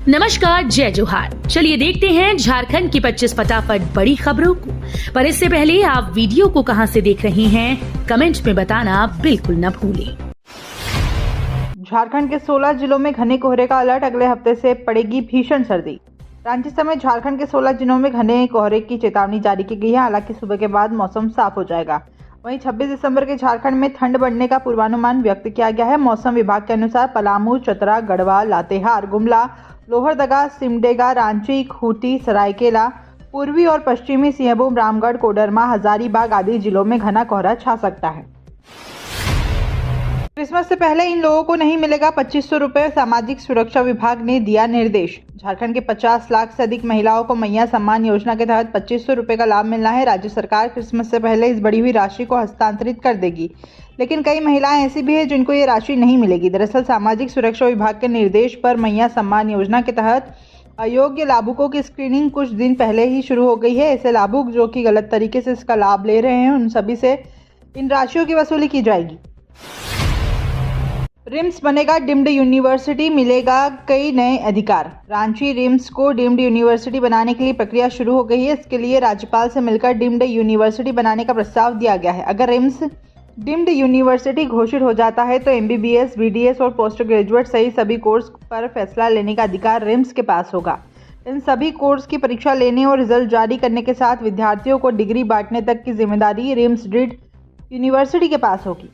नमस्कार, जय जोहार। चलिए देखते हैं झारखंड की 25 फटाफट बड़ी खबरों को। पर इससे पहले आप वीडियो को कहां से देख रहे हैं, कमेंट में बताना बिल्कुल न भूलें। झारखंड के 16 जिलों में घने कोहरे का अलर्ट। अगले हफ्ते से पड़ेगी भीषण सर्दी। रांची समेत झारखंड के 16 जिलों में घने कोहरे की चेतावनी जारी की गई है। हालांकि सुबह के बाद मौसम साफ हो जाएगा। वहीं 26 दिसंबर के झारखंड में ठंड बढ़ने का पूर्वानुमान व्यक्त किया गया है। मौसम विभाग के अनुसार पलामू, चतरा, गढ़वा, लातेहार, गुमला, लोहरदगा, सिमडेगा, रांची, खूंटी, सरायकेला, पूर्वी और पश्चिमी सिंहभूम, रामगढ़, कोडरमा, हजारीबाग आदि जिलों में घना कोहरा छा सकता है। क्रिसमस से पहले इन लोगों को नहीं मिलेगा 2500 रुपये, सामाजिक सुरक्षा विभाग ने दिया निर्देश। झारखंड के 50 लाख से अधिक महिलाओं को मैया सम्मान योजना के तहत 2500 रुपये का लाभ मिलना है। राज्य सरकार क्रिसमस से पहले इस बढ़ी हुई राशि को हस्तांतरित कर देगी, लेकिन कई महिलाएं ऐसी भी हैं जिनको ये राशि नहीं मिलेगी। दरअसल सामाजिक सुरक्षा विभाग के निर्देश पर मैया सम्मान योजना के तहत अयोग्य लाभुकों की स्क्रीनिंग कुछ दिन पहले ही शुरू हो गई है। ऐसे लाभुक जो कि गलत तरीके से इसका लाभ ले रहे हैं, उन सभी से इन राशियों की वसूली की जाएगी। रिम्स बनेगा डीम्ड यूनिवर्सिटी, मिलेगा कई नए अधिकार। रांची रिम्स को डीम्ड यूनिवर्सिटी बनाने के लिए प्रक्रिया शुरू हो गई है। इसके लिए राज्यपाल से मिलकर डीम्ड यूनिवर्सिटी बनाने का प्रस्ताव दिया गया है। अगर रिम्स डीम्ड यूनिवर्सिटी घोषित हो जाता है तो एमबीबीएस, बीडीएस और पोस्ट ग्रेजुएट सहित सभी कोर्स पर फैसला लेने का अधिकार रिम्स के पास होगा। इन सभी कोर्स की परीक्षा लेने और रिजल्ट जारी करने के साथ विद्यार्थियों को डिग्री बांटने तक की जिम्मेदारी रिम्स डीम्ड यूनिवर्सिटी के पास होगी।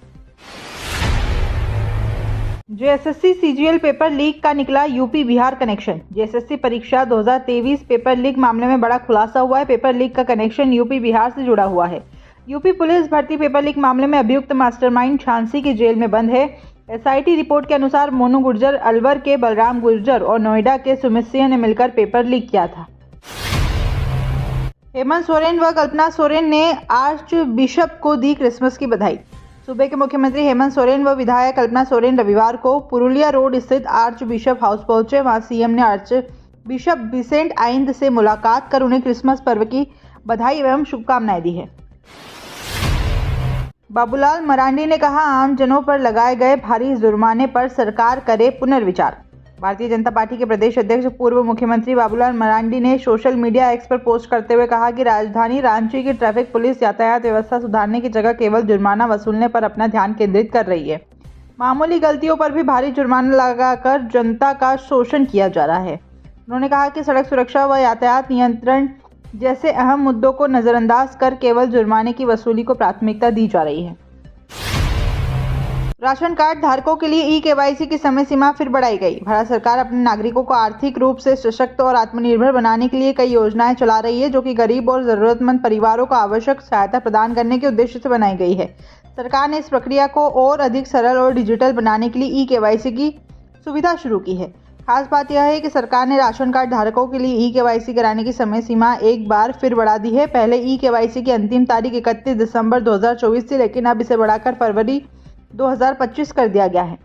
जेएसएससी सीजीएल पेपर लीक का निकला यूपी बिहार कनेक्शन। जेएसएससी परीक्षा 2023 पेपर लीक मामले में बड़ा खुलासा हुआ है। पेपर लीक का कनेक्शन यूपी बिहार से जुड़ा हुआ है। यूपी पुलिस भर्ती पेपर लीक मामले में अभियुक्त मास्टरमाइंड झांसी की जेल में बंद है। एसआईटी रिपोर्ट के अनुसार मोनू गुर्जर, अलवर के बलराम गुर्जर और नोएडा के सुमित सिंह ने मिलकर पेपर लीक किया था। हेमंत सोरेन व कल्पना सोरेन ने आर्च बिशप को दी क्रिसमस की बधाई। सूबे के मुख्यमंत्री हेमंत सोरेन व विधायक कल्पना सोरेन रविवार को पुरुलिया रोड स्थित आर्च बिशप हाउस पहुंचे। वहां सीएम ने आर्च बिशप विसेंट आइंद से मुलाकात कर उन्हें क्रिसमस पर्व की बधाई एवं शुभकामनाएं दी है। बाबूलाल मरांडी ने कहा, आम जनों पर लगाए गए भारी जुर्माने पर सरकार करे पुनर्विचार। भारतीय जनता पार्टी के प्रदेश अध्यक्ष पूर्व मुख्यमंत्री बाबूलाल मरांडी ने सोशल मीडिया एक्स पर पोस्ट करते हुए कहा कि राजधानी रांची की ट्रैफिक पुलिस यातायात व्यवस्था सुधारने की जगह केवल जुर्माना वसूलने पर अपना ध्यान केंद्रित कर रही है। मामूली गलतियों पर भी भारी जुर्माना लगाकर जनता का शोषण किया जा रहा है। उन्होंने कहा कि सड़क सुरक्षा व यातायात नियंत्रण जैसे अहम मुद्दों को नजरअंदाज कर केवल जुर्माने की वसूली को प्राथमिकता दी जा रही है। राशन कार्ड धारकों के लिए ई-केवाईसी की समय सीमा फिर बढ़ाई गई। भारत सरकार अपने नागरिकों को आर्थिक रूप से सशक्त और आत्मनिर्भर बनाने के लिए कई योजनाएं चला रही है, जो कि गरीब और जरूरतमंद परिवारों को आवश्यक सहायता प्रदान करने के उद्देश्य से बनाई गई है। सरकार ने इस प्रक्रिया को और अधिक सरल और डिजिटल बनाने के लिए ई-केवाईसी की सुविधा शुरू की है। खास बात यह है कि सरकार ने राशन कार्ड धारकों के लिए ई-केवाईसी कराने की समय सीमा एक बार फिर बढ़ा दी है। पहले ई-केवाईसी की अंतिम तारीख 31 दिसंबर 2024 थी, लेकिन अब इसे बढ़ाकर फरवरी 2025 कर दिया गया है।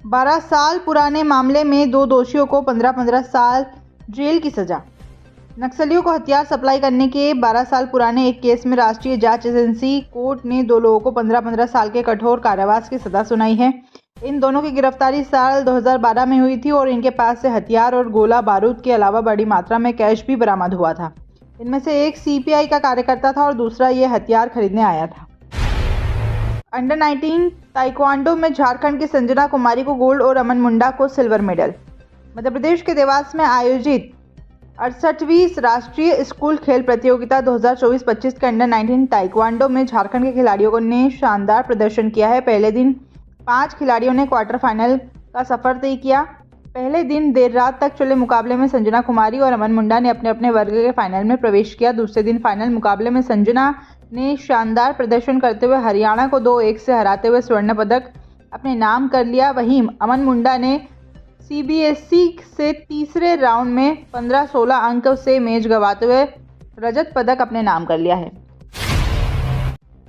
12 साल पुराने मामले में 2 दोषियों को 15-15 साल जेल की सजा। नक्सलियों को हथियार सप्लाई करने के 12 साल पुराने एक केस में राष्ट्रीय जांच एजेंसी कोर्ट ने 2 लोगों को 15-15 साल के कठोर कारावास की सजा सुनाई है। इन दोनों की गिरफ्तारी साल 2012 में हुई थी और इनके पास से हथियार और गोला बारूद के अलावा बड़ी मात्रा में कैश भी बरामद हुआ था। इनमें से एक सीपीआई का कार्यकर्ता था और दूसरा ये हथियार खरीदने आया था। अंडर 19 ताइक्वांडो में झारखंड की संजना कुमारी को गोल्ड और अमन मुंडा को सिल्वर मेडल। मध्य प्रदेश के देवास में आयोजित 68वीं राष्ट्रीय स्कूल खेल प्रतियोगिता 2024-25 के अंडर 19 ताइक्वांडो में झारखंड के खिलाड़ियों ने शानदार प्रदर्शन किया है। पहले दिन 5 खिलाड़ियों ने क्वार्टर फाइनल का सफर तय किया। पहले दिन देर रात तक चले मुकाबले में संजना कुमारी और अमन मुंडा ने अपने अपने वर्ग के फाइनल में प्रवेश किया। दूसरे दिन फाइनल मुकाबले में संजना ने शानदार प्रदर्शन करते हुए हरियाणा को 2-1 से हराते हुए स्वर्ण पदक अपने नाम कर लिया। वहीं अमन मुंडा ने सीबीएसई से तीसरे राउंड में 15-16 अंक से मैच गंवाते हुए रजत पदक अपने नाम कर लिया है।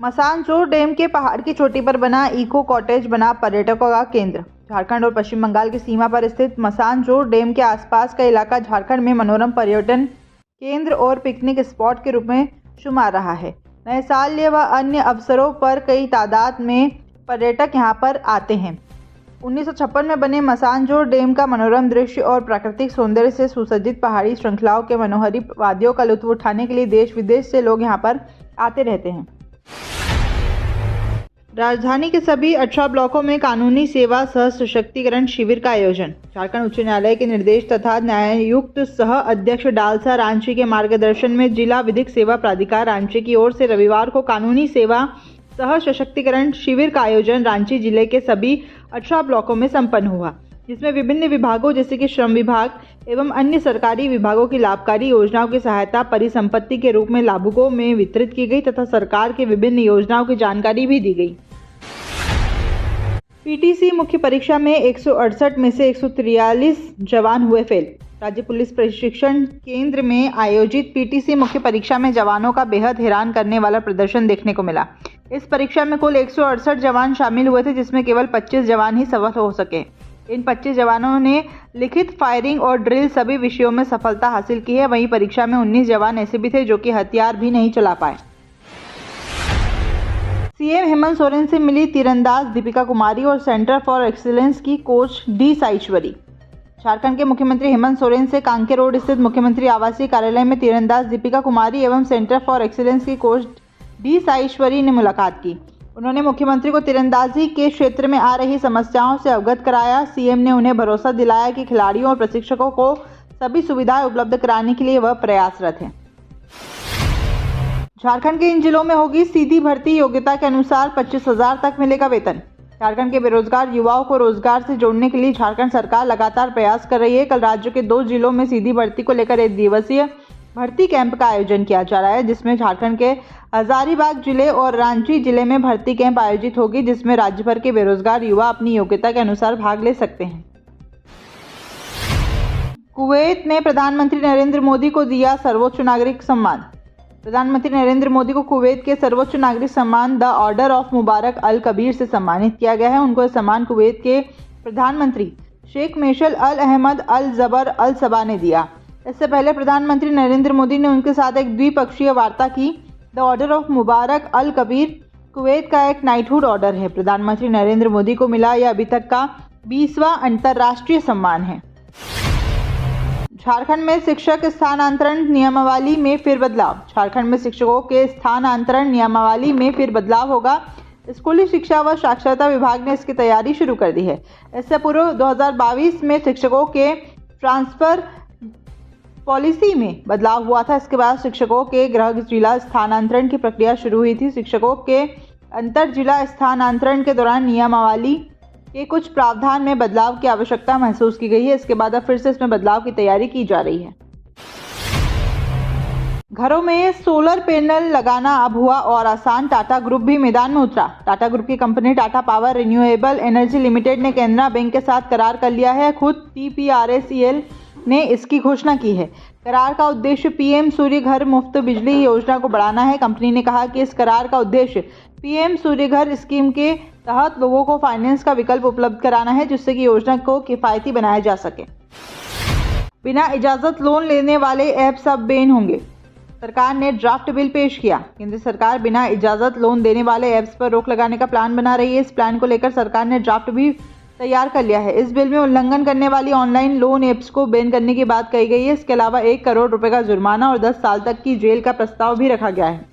मसानजोर डैम के पहाड़ की चोटी पर बना इको कॉटेज बना पर्यटकों का केंद्र। झारखंड और पश्चिम बंगाल की सीमा पर स्थित मसानजोर डैम के आसपास का इलाका झारखंड में मनोरम पर्यटन केंद्र और पिकनिक स्पॉट के रूप में शुमार रहा है। नए साल व अन्य अवसरों पर कई तादाद में पर्यटक यहां पर आते हैं। 1956 में बने मसानजोर डैम का मनोरम दृश्य और प्राकृतिक सौंदर्य से सुसज्जित पहाड़ी श्रृंखलाओं के मनोहारी वादियों का लुत्फ उठाने के लिए देश विदेश से लोग यहां पर आते रहते हैं। राजधानी के सभी 18 ब्लॉकों में कानूनी सेवा सह सशक्तिकरण शिविर का आयोजन। झारखंड उच्च न्यायालय के निर्देश तथा न्यायायुक्त सह अध्यक्ष डालसा रांची के मार्गदर्शन में जिला विधिक सेवा प्राधिकार रांची की ओर से रविवार को कानूनी सेवा सह सशक्तिकरण शिविर का आयोजन रांची जिले के सभी 18 ब्लॉकों में संपन्न हुआ, जिसमें विभिन्न विभागों जैसे कि श्रम विभाग एवं अन्य सरकारी विभागों की लाभकारी योजनाओं की सहायता परिसंपत्ति के रूप में लाभुकों में वितरित की गई तथा सरकार के विभिन्न योजनाओं की जानकारी भी दी गई। पीटीसी मुख्य परीक्षा में 168 में से 143 जवान हुए फेल। राज्य पुलिस प्रशिक्षण केंद्र में आयोजित पीटीसी मुख्य परीक्षा में जवानों का बेहद हैरान करने वाला प्रदर्शन देखने को मिला। इस परीक्षा में कुल 168 जवान शामिल हुए थे, जिसमें केवल 25 जवान ही सफल हो सके। इन 25 जवानों ने लिखित, फायरिंग और ड्रिल सभी विषयों में सफलता हासिल की है। वहीं परीक्षा में 19 जवान ऐसे भी थे जो कि हथियार भी नहीं चला पाए। सीएम हेमंत सोरेन से मिली तीरंदाज दीपिका कुमारी और सेंटर फॉर एक्सीलेंस की कोच डी साईश्वरी। झारखंड के मुख्यमंत्री हेमंत सोरेन से कांके रोड स्थित मुख्यमंत्री आवासीय कार्यालय में तीरंदाज दीपिका कुमारी एवं सेंटर फॉर एक्सीलेंस की कोच डी साईश्वरी ने मुलाकात की। उन्होंने मुख्यमंत्री को तीरंदाजी के क्षेत्र में आ रही समस्याओं से अवगत कराया। सीएम ने उन्हें भरोसा दिलाया कि खिलाड़ियों और प्रशिक्षकों को सभी सुविधाएं उपलब्ध कराने के लिए वह प्रयासरत हैं। झारखंड के इन जिलों में होगी सीधी भर्ती, योग्यता के अनुसार 25,000 तक मिलेगा वेतन। झारखंड के बेरोजगार युवाओं को रोजगार से जोड़ने के लिए झारखंड सरकार लगातार प्रयास कर रही है। कल राज्य के 2 जिलों में सीधी भर्ती को लेकर 1 दिवसीय भर्ती कैंप का आयोजन किया जा रहा है, जिसमें झारखंड के हजारीबाग जिले और रांची जिले में भर्ती कैंप आयोजित होगी, जिसमें राज्य भर के बेरोजगार युवा अपनी योग्यता के अनुसार भाग ले सकते हैं। कुवैत ने प्रधानमंत्री नरेंद्र मोदी को दिया सर्वोच्च नागरिक सम्मान। प्रधानमंत्री नरेंद्र मोदी को कुवैत के सर्वोच्च नागरिक सम्मान the order of Mubarak al Kabir से सम्मानित किया गया है। उनको यह सम्मान कुवैत के प्रधानमंत्री शेख मेशल अल अहमद अल जबर अल सबा ने दिया। इससे पहले प्रधानमंत्री नरेंद्र मोदी ने उनके साथ एक द्विपक्षीय वार्ता की। The order of Mubarak al Kabir Kuwait का एक नाइटहुड ऑर्डर है। प्रधानमंत्री नरेंद्र मोदी को मिला यह अभी तक का 20वां अंतर्राष्ट्रीय सम्मान है। झारखंड में शिक्षक स्थानांतरण नियमावली में फिर बदलाव। झारखंड में शिक्षकों के स्थानांतरण नियमावली में फिर बदलाव होगा। स्कूली शिक्षा व साक्षरता विभाग ने इसकी तैयारी शुरू कर दी है। इससे पूर्व 2022 में शिक्षकों के ट्रांसफर पॉलिसी में बदलाव हुआ था। इसके बाद शिक्षकों के गृह जिला स्थानांतरण की प्रक्रिया शुरू हुई थी। शिक्षकों के अंतर जिला स्थानांतरण के दौरान नियमावली के कुछ प्रावधान में बदलाव की आवश्यकता महसूस की गई है। इसके बाद अब फिर से इसमें बदलाव की तैयारी की जा रही है। घरों में सोलर पैनल लगाना अब हुआ और आसान। टाटा ग्रुप भी मैदान में उतरा। टाटा ग्रुप की company Tata power renewable energy limited ने कैनरा बैंक के साथ करार कर लिया है। खुद TPRSEL ने इसकी घोषणा की है। करार का उद्देश्य PM सूर्य घर मुफ्त बिजली योजना को बढ़ाना है। कंपनी ने कहा कि इस करार का उद्देश्य PM सूर्य घर स्कीम के तहत लोगों को फाइनेंस का विकल्प उपलब्ध कराना है, जिससे कि योजना को किफायती बनाया जा सके। बिना इजाजत लोन लेने वाले ऐप्स अब बैन होंगे। सरकार ने ड्राफ्ट बिल पेश किया। केंद्र सरकार बिना इजाजत लोन देने वाले ऐप्स पर रोक लगाने का प्लान बना रही है। इस प्लान को लेकर सरकार ने ड्राफ्ट भी तैयार कर लिया है। इस बिल में उल्लंघन करने वाली ऑनलाइन लोन ऐप्स को बैन करने की बात कही गई है। इसके अलावा 1 करोड़ रुपए का जुर्माना और 10 साल तक की जेल का प्रस्ताव भी रखा गया है।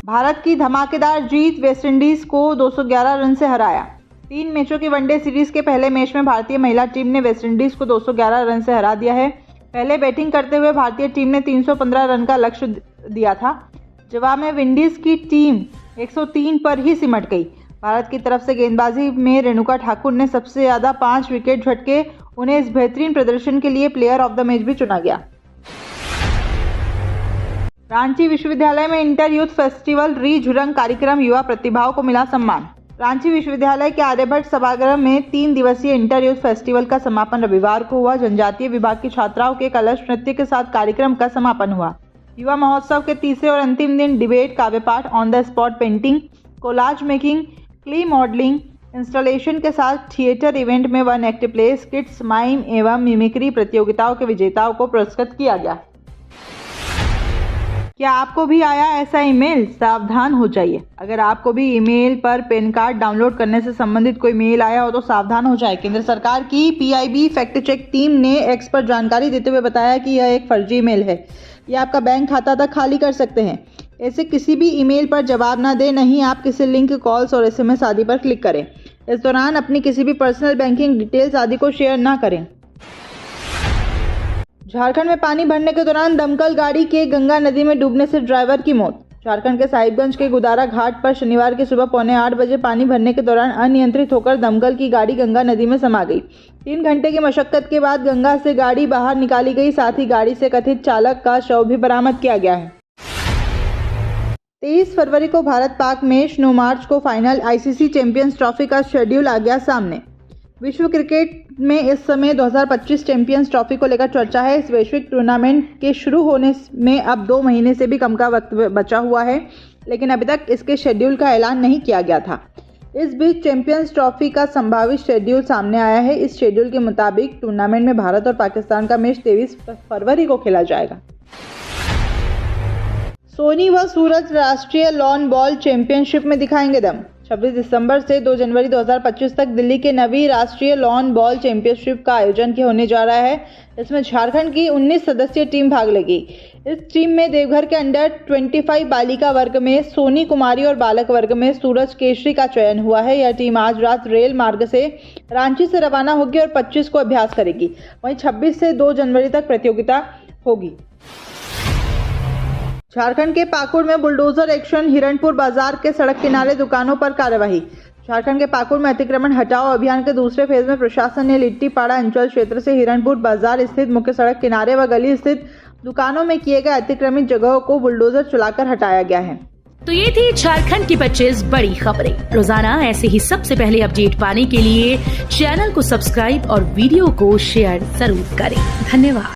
भारत की धमाकेदार जीत, वेस्टइंडीज को 211 रन से हराया। 3 मैचों की वनडे सीरीज के पहले मैच में भारतीय महिला टीम ने वेस्टइंडीज को 211 रन से हरा दिया है। पहले बैटिंग करते हुए भारतीय टीम ने 315 रन का लक्ष्य दिया था। जवाब में विंडीज की टीम 103 पर ही सिमट गई। भारत की तरफ से गेंदबाजी में रेणुका ठाकुर ने सबसे ज़्यादा 5 विकेट झटके। उन्हें इस बेहतरीन प्रदर्शन के लिए प्लेयर ऑफ द मैच भी चुना गया। रांची विश्वविद्यालय में इंटर यूथ फेस्टिवल री झुरंग कार्यक्रम, युवा प्रतिभाओं को मिला सम्मान। रांची विश्वविद्यालय के आर्यभट्ट सभागृह में 3 दिवसीय इंटर यूथ फेस्टिवल का समापन रविवार को हुआ। जनजातीय विभाग की छात्राओं के कलश नृत्य के साथ कार्यक्रम का समापन हुआ। युवा महोत्सव के तीसरे और अंतिम दिन डिबेट, काव्य पाठ, on the spot painting, collage making, clay modelling, installation के साथ थिएटर इवेंट में 1 एक्ट प्ले, स्किट्स, माइम एवं मिमिक्री प्रतियोगिताओं के विजेताओं को पुरस्कृत किया गया। क्या आपको भी आया ऐसा ईमेल? सावधान हो जाइए। अगर आपको भी ईमेल पर पैन कार्ड डाउनलोड करने से संबंधित कोई मेल आया हो तो सावधान हो जाए। केंद्र सरकार की पीआईबी फैक्ट चेक टीम ने एक्स पर जानकारी देते हुए बताया कि यह एक फर्जी ईमेल है। यह आपका बैंक खाता तक खाली कर सकते हैं। ऐसे किसी भी ईमेल पर जवाब ना दें, नहीं आप किसी लिंक, कॉल्स और SMS आदि पर क्लिक करें। इस दौरान अपनी किसी भी पर्सनल बैंकिंग डिटेल्स आदि को शेयर ना करें। झारखंड में पानी भरने के दौरान दमकल गाड़ी के गंगा नदी में डूबने से ड्राइवर की मौत। झारखंड के साहिबगंज के गुदारा घाट पर शनिवार की सुबह 7:45 बजे पानी भरने के दौरान अनियंत्रित होकर दमकल की गाड़ी गंगा नदी में समा गई। 3 घंटे की मशक्कत के बाद गंगा से गाड़ी बाहर निकाली गई। साथ ही गाड़ी से कथित चालक का शव भी बरामद किया गया है। 23 फरवरी को भारत पाक में स्नो मार्च को फाइनल ICC चैंपियंस ट्रॉफी का शेड्यूल आ गया सामने। विश्व क्रिकेट में इस समय 2025 चैंपियंस ट्रॉफी को लेकर चर्चा है। इस वैश्विक टूर्नामेंट के शुरू होने में अब 2 महीने से भी कम का वक्त बचा हुआ है, लेकिन अभी तक इसके शेड्यूल का ऐलान नहीं किया गया था। इस बीच चैंपियंस ट्रॉफी का संभावित शेड्यूल सामने आया है। इस शेड्यूल के मुताबिक टूर्नामेंट में भारत और पाकिस्तान का मैच 23 फरवरी को खेला जाएगा। सोनी व सूरज राष्ट्रीय लॉन बॉल चैंपियनशिप में दिखाएंगे दम। 26 दिसंबर से 2 जनवरी 2025 तक दिल्ली के नवी राष्ट्रीय लॉन बॉल चैंपियनशिप का आयोजन होने जा रहा है। इसमें झारखंड की 19 सदस्यीय टीम भाग लेगी। इस टीम में देवघर के अंडर 25 बालिका वर्ग में सोनी कुमारी और बालक वर्ग में सूरज केशरी का चयन हुआ है। यह टीम आज रात रेल मार्ग से रांची से रवाना होगी और 25 को अभ्यास करेगी। वहीं 26 से 2 जनवरी तक प्रतियोगिता होगी। झारखंड के पाकुड़ में बुलडोजर एक्शन, हिरणपुर बाजार के सड़क किनारे दुकानों पर कार्रवाई। झारखंड के पाकुड़ में अतिक्रमण हटाओ अभियान के दूसरे फेज में प्रशासन ने लिट्टीपाड़ा अंचल क्षेत्र से हिरणपुर बाजार स्थित मुख्य सड़क किनारे व गली स्थित दुकानों में किए गए अतिक्रमित जगहों को बुलडोजर चलाकर हटाया गया है। तो ये थी झारखंड की 25 बड़ी खबरें। रोजाना ऐसे ही सबसे पहले अपडेट पाने के लिए चैनल को सब्सक्राइब और वीडियो को शेयर जरूर करें। धन्यवाद।